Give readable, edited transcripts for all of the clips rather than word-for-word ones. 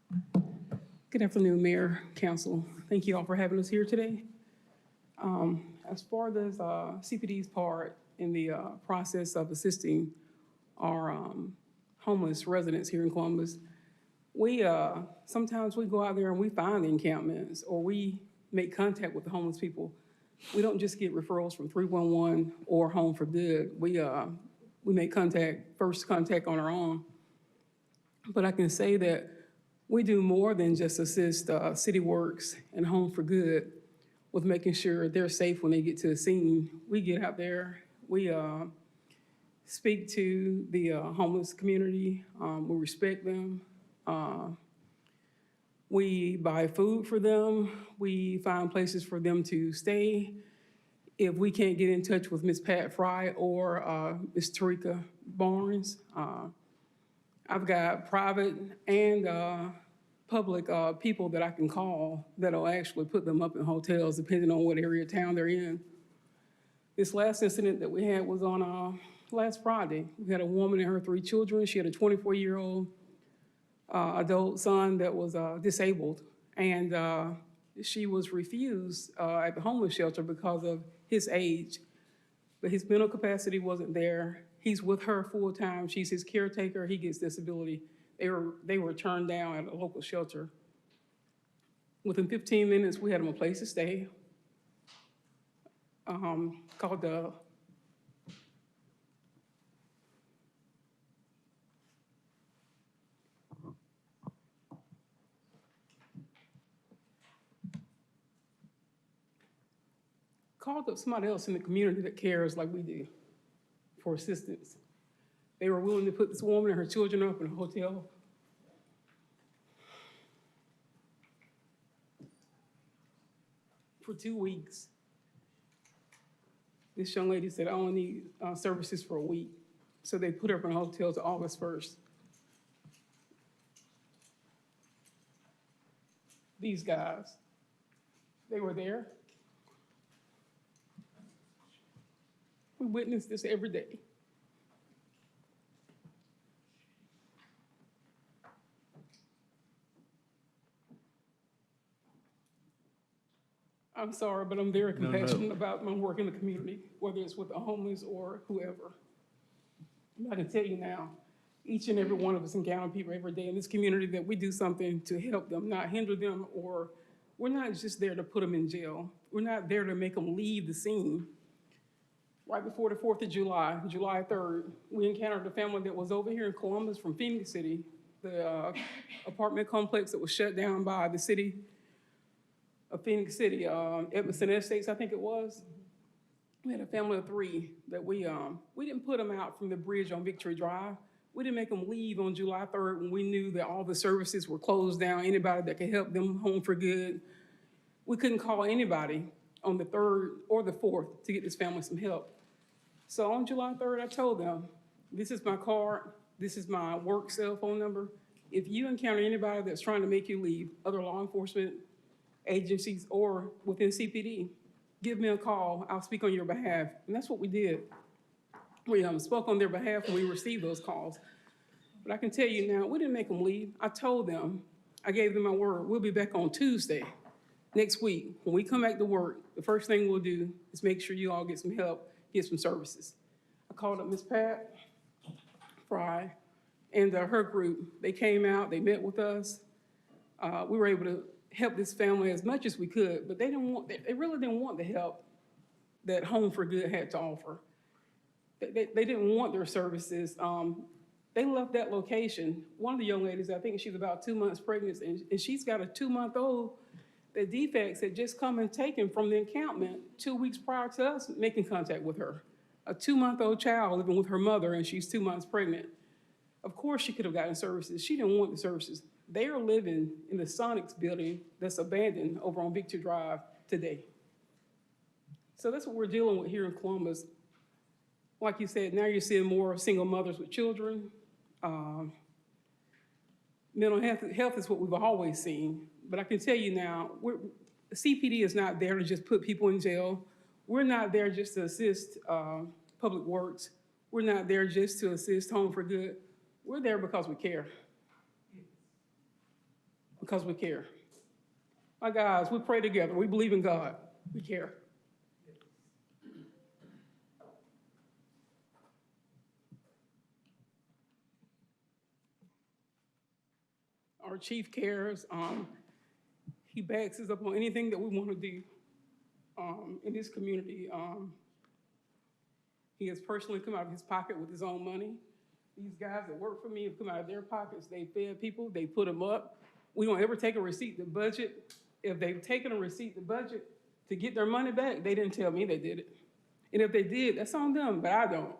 Good afternoon, Mayor, Council. Thank you all for having us here today. As far as CPD's part in the process of assisting our homeless residents here in Columbus, we sometimes we go out there and we find the encampments or we make contact with the homeless people. We don't just get referrals from 311 or Home for Good. We make first contact on our own. But I can say that we do more than just assist City Works and Home for Good with making sure they're safe when they get to the scene. We get out there, we speak to the homeless community, we respect them. We buy food for them, we find places for them to stay. If we can't get in touch with Ms. Pat Fry or Ms. Tarika Barnes, I've got private and public people that I can call that'll actually put them up in hotels depending on what area of town they're in. This last incident that we had was on last Friday. We had a woman and her 3 children. She had a 24-year-old adult son that was disabled, and she was refused at the homeless shelter because of his age, but his mental capacity wasn't there. He's with her full time. She's his caretaker. He gets disability. They were turned down at a local shelter. Within 15 minutes, we had him a place to stay called the called up somebody else in the community that cares like we do for assistance. They were willing to put this woman and her children up in a hotel. For 2 weeks. This young lady said, I only need services for a week. So they put her up in a hotel to August 1st. These guys, they were there. We witness this every day. I'm sorry, but I'm very compassionate about my work in the community, whether it's with the homeless or whoever. I can tell you now, each and every one of us encounter people every day in this community that we do something to help them, not hinder them, or we're not just there to put them in jail. We're not there to make them leave the scene. Right before the 4th of July, July 3rd, we encountered a family that was over here in Columbus from Phoenix City, the apartment complex that was shut down by the city of Phoenix City, Edmondson Estates, I think it was. We had a family of 3 that we didn't put them out from the bridge on Victory Drive. We didn't make them leave on July 3rd when we knew that all the services were closed down, anybody that could help them home for good. We couldn't call anybody on the 3rd or the 4th to get this family some help. So on July 3rd, I told them, this is my card, this is my work cell phone number. If you encounter anybody that's trying to make you leave, other law enforcement agencies or within CPD, give me a call, I'll speak on your behalf. And that's what we did. We spoke on their behalf when we received those calls. But I can tell you now, we didn't make them leave. I told them, I gave them my word, we'll be back on Tuesday, next week. When we come back to work, the first thing we'll do is make sure you all get some help, get some services. I called up Ms. Pat Fry and her group. They came out, they met with us. We were able to help this family as much as we could, but they really didn't want the help that Home for Good had to offer. They didn't want their services. They left that location. One of the young ladies, I think she's about 2 months pregnant, and she's got a 2-month-old that defects had just come and taken from the encampment 2 weeks prior to us making contact with her. A 2-month-old child living with her mother, and she's 2 months pregnant. Of course she could have gotten services. She didn't want the services. They are living in the Sonics building that's abandoned over on Victory Drive today. So that's what we're dealing with here in Columbus. Like you said, now you're seeing more single mothers with children. Mental health is what we've always seen. But I can tell you now, CPD is not there to just put people in jail. We're not there just to assist Public Works. We're not there just to assist Home for Good. We're there because we care. because we care. My guys, we pray together. We believe in God. We care. Our chief cares. He backs us up on anything that we want to do in this community. He has personally come out of his pocket with his own money. These guys that work for me have come out of their pockets. They fed people. They put them up. We don't ever take a receipt to budget. If they've taken a receipt to budget to get their money back, they didn't tell me they did it. And if they did, that's on them, but I don't.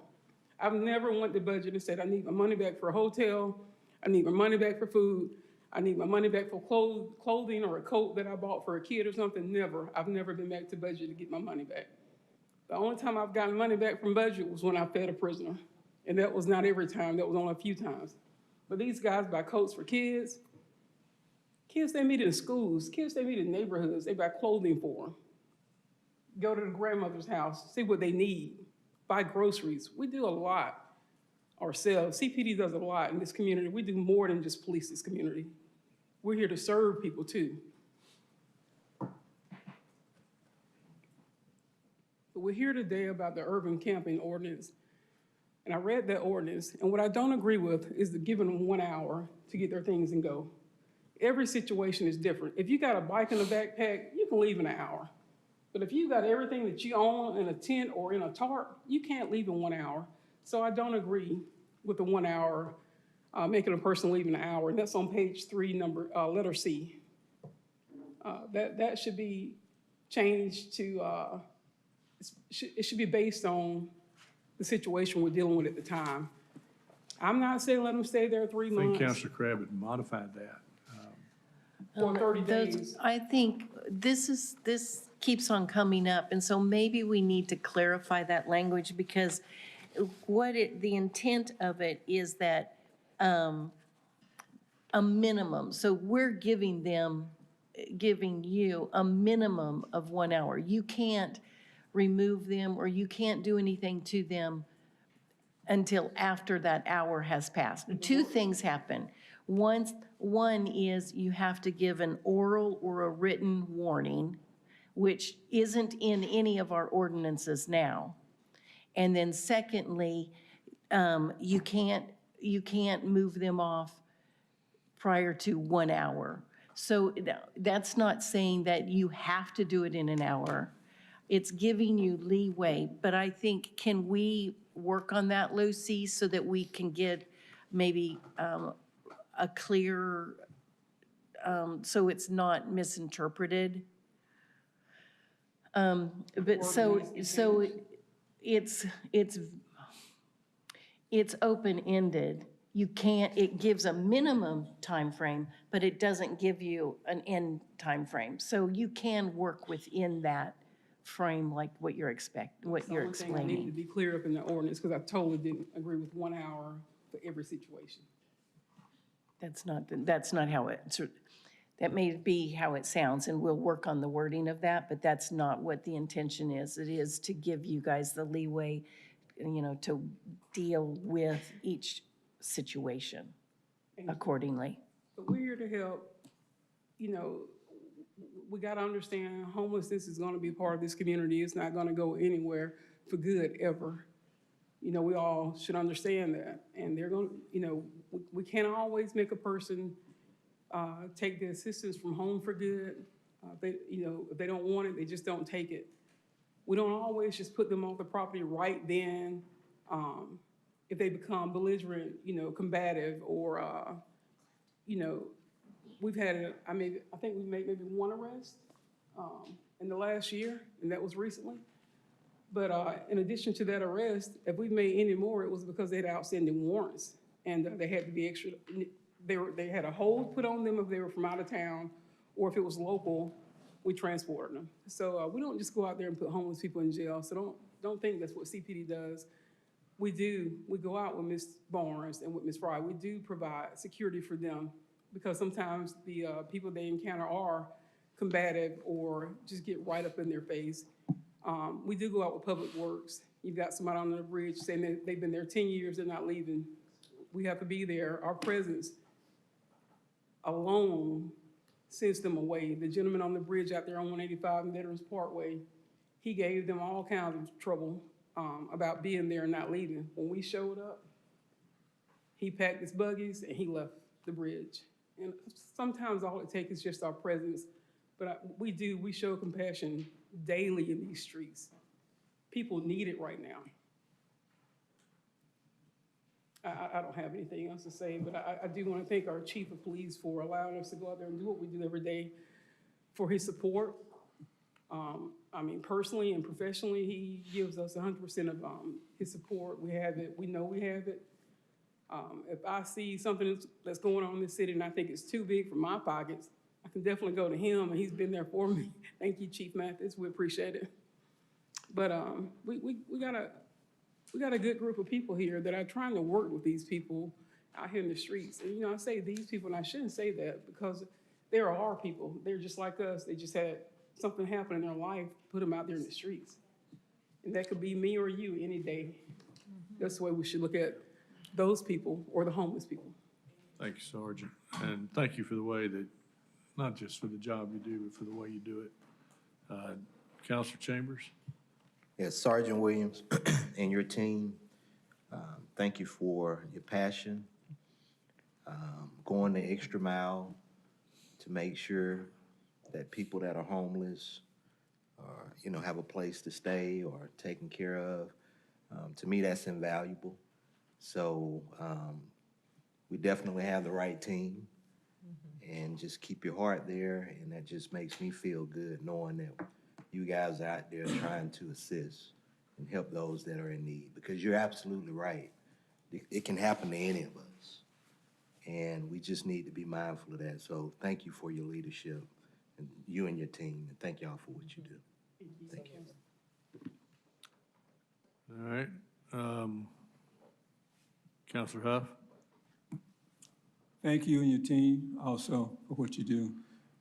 I've never went to budget and said, I need my money back for a hotel. I need my money back for food. I need my money back for clothing or a coat that I bought for a kid or something. Never. I've never been back to budget to get my money back. The only time I've gotten money back from budget was when I fed a prisoner. And that was not every time, that was only a few times. But these guys buy coats for kids. Kids they meet in schools, kids they meet in neighborhoods, they buy clothing for them. Go to the grandmother's house, see what they need, buy groceries. We do a lot ourselves. CPD does a lot in this community. We do more than just police this community. We're here to serve people too. But we're here today about the urban camping ordinance. And I read that ordinance, and what I don't agree with is the giving them 1 hour to get their things and go. Every situation is different. If you got a bike in a backpack, you can leave in an hour. But if you got everything that you own in a tent or in a tarp, you can't leave in 1 hour. So I don't agree with the 1 hour, making a person leave in an hour, and that's on page 3, letter C. That should be changed to, it should be based on the situation we're dealing with at the time. I'm not saying let them stay there 3 months. I think Councilor Crabb had modified that. Or 30 days. I think this keeps on coming up, and so maybe we need to clarify that language, because the intent of it is that a minimum, so we're giving you a minimum of 1 hour. You can't remove them or you can't do anything to them until after that hour has passed. Two things happen. One is you have to give an oral or a written warning, which isn't in any of our ordinances now. And then secondly, you can't move them off prior to 1 hour. So that's not saying that you have to do it in an hour. It's giving you leeway, but I think, can we work on that, Lucy, so that we can get maybe a clear, so it's not misinterpreted? But so it's open-ended. You can't, it gives a minimum time frame, but it doesn't give you an end time frame. So you can work within that frame, like what you're what you're explaining. I need to be clear up in the ordinance, because I totally didn't agree with 1 hour for every situation. That's not how that may be how it sounds, and we'll work on the wording of that, but that's not what the intention is. It is to give you guys the leeway, to deal with each situation accordingly. But we're here to help. We got to understand homelessness is going to be part of this community. It's not going to go anywhere for good ever. We all should understand that. And they're going to, we can't always make a person take the assistance from home for good. If they don't want it, they just don't take it. We don't always just put them off the property right then. If they become belligerent, combative, or, we've had, I think we made maybe 1 arrest in the last year, and that was recently. But in addition to that arrest, if we made any more, it was because they had outstanding warrants, and they had to be extra. They had a hold put on them if they were from out of town, or if it was local, we transported them. So we don't just go out there and put homeless people in jail. So don't think that's what CPD does. We go out with Ms. Barnes and with Ms. Fry. We do provide security for them, because sometimes the people they encounter are combative or just get right up in their face. We do go out with Public Works. You've got somebody on the bridge saying that they've been there 10 years, they're not leaving. We have to be there. Our presence alone sends them away. The gentleman on the bridge out there on 185 and Veterans Parkway, he gave them all kinds of trouble about being there and not leaving. When we showed up, he packed his buggies and he left the bridge. And sometimes all it takes is just our presence. But we show compassion daily in these streets. People need it right now. I don't have anything else to say, but I do want to thank our chief of police for allowing us to go out there and do what we do every day, for his support. I mean, personally and professionally, he gives us 100% of his support. We have it. We know we have it. If I see something that's going on in this city and I think it's too big for my pockets, I can definitely go to him, and he's been there for me. Thank you, Chief Mathis. We appreciate it. But we got a good group of people here that are trying to work with these people out here in the streets. And, you know, I say these people, and I shouldn't say that because there are people. They're just like us. They just had something happen in their life, put them out there in the streets. And that could be me or you any day. That's the way we should look at those people or the homeless people. Thank you, Sergeant. And thank you for the way that, not just for the job you do, but for the way you do it. Counselor Chambers? Yes, Sergeant Williams and your team, thank you for your passion, going the extra mile to make sure that people that are homeless or, you know, have a place to stay or taken care of. To me, that's invaluable. So we definitely have the right team. And just keep your heart there, and that just makes me feel good knowing that you guys are out there trying to assist and help those that are in need, because you're absolutely right. It can happen to any of us, and we just need to be mindful of that. So thank you for your leadership, and you and your team, and thank y'all for what you do. Thank you. All right. Counselor Huff? Thank you and your team also for what you do.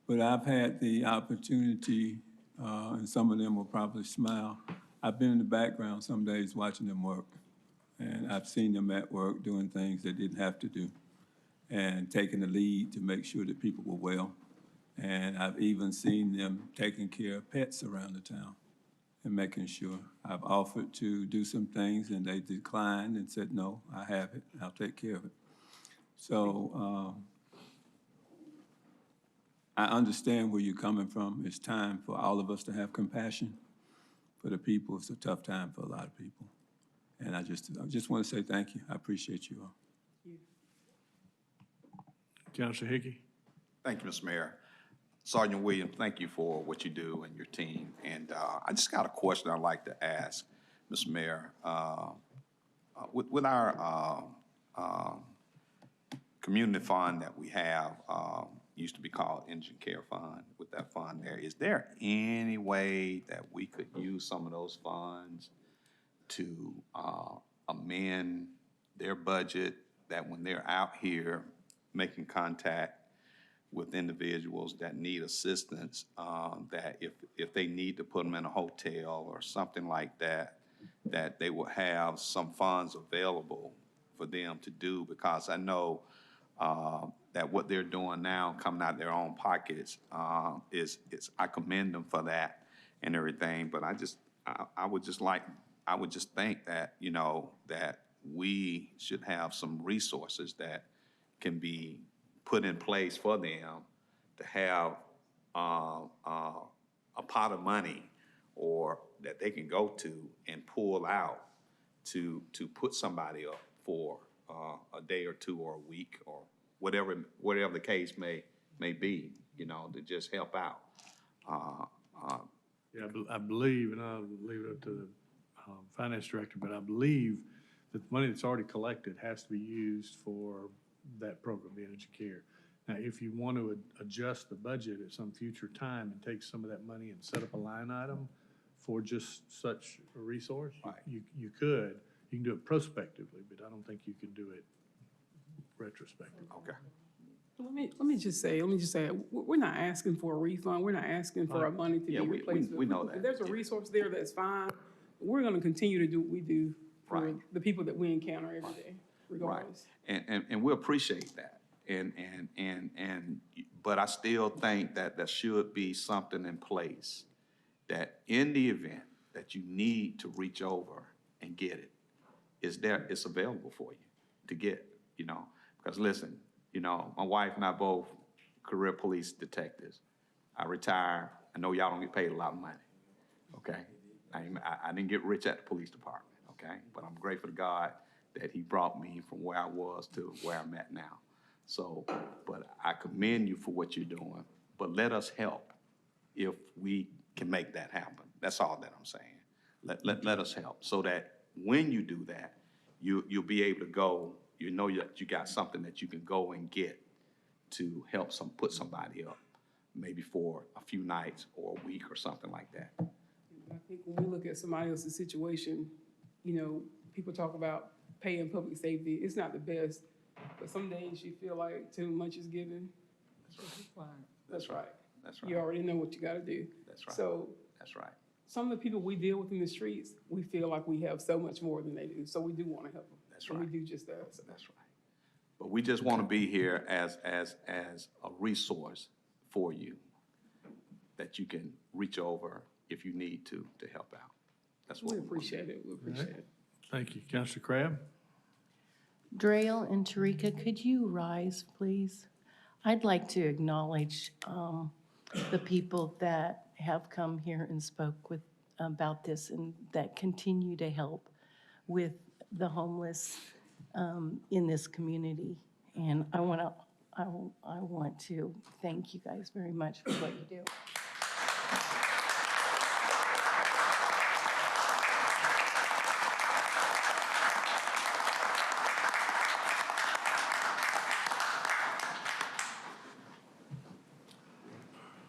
But I've had the opportunity, and some of them will probably smile. I've been in the background some days watching them work. And I've seen them at work doing things they didn't have to do and taking the lead to make sure that people were well. And I've even seen them taking care of pets around the town and making sure. I've offered to do some things and they declined and said, no, I have it, I'll take care of it. So I understand where you're coming from. It's time for all of us to have compassion for the people. It's a tough time for a lot of people. And I just want to say thank you. I appreciate you all. Counselor Hickey? Thank you, Mr. Mayor. Sergeant Williams, thank you for what you do and your team. And I just got a question I'd like to ask, Mr. Mayor. With our community fund that we have, used to be called Indigent Care Fund, with that fund there, is there any way that we could use some of those funds to amend their budget, that when they're out here making contact with individuals that need assistance, that if they need to put them in a hotel or something like that, that they will have some funds available for them to do? Because I know that what they're doing now, coming out of their own pockets, is I commend them for that and everything. But I would just think that, you know, that we should have some resources that can be put in place for them to have a pot of money, or that they can go to and pull out to put somebody up for a day or two or a week or whatever the case may be, you know, to just help out. Yeah, I believe, and I'll leave it up to the finance director, but I believe that the money that's already collected has to be used for that program, the Indigent Care. Now, if you want to adjust the budget at some future time and take some of that money and set up a line item for just such a resource, Right. you could. You can do it prospectively, but I don't think you can do it retrospectively. Okay. Let me just say, we're not asking for a refund. We're not asking for our money to be replaced. We know that. If there's a resource there, that's fine. We're gonna continue to do what we do for Right. the people that we encounter every day, regardless. Right. And we appreciate that. But I still think that there should be something in place that in the event that you need to reach over and get it, it's available for you to get, you know? Because listen, you know, my wife and I both career police detectives. I retired. I know y'all don't get paid a lot of money, okay? I didn't get rich at the police department, okay? But I'm grateful to God that he brought me from where I was to where I'm at now. So, but I commend you for what you're doing, but let us help if we can make that happen. That's all that I'm saying. Let us help so that when you do that, you'll be able to go, you know that you got something that you can go and get to help put somebody up, maybe for a few nights or a week or something like that. I think when we look at somebody else's situation, you know, people talk about pay and public safety. It's not the best, but some days you feel like too much is given. That's right. That's right. You already know what you gotta do. That's right. So That's right. some of the people we deal with in the streets, we feel like we have so much more than they do. So we do wanna help them. That's And right. we do just that. So. That's right. But we just want to be here as a resource for you that you can reach over if you need to help out. That's what We we appreciate it. We appreciate it. Thank you. Counselor Crabb? Drayle and Tarika, could you rise, please? I'd like to acknowledge the people that have come here and spoke about this and that continue to help with the homeless in this community. And I want to thank you guys very much for what you do.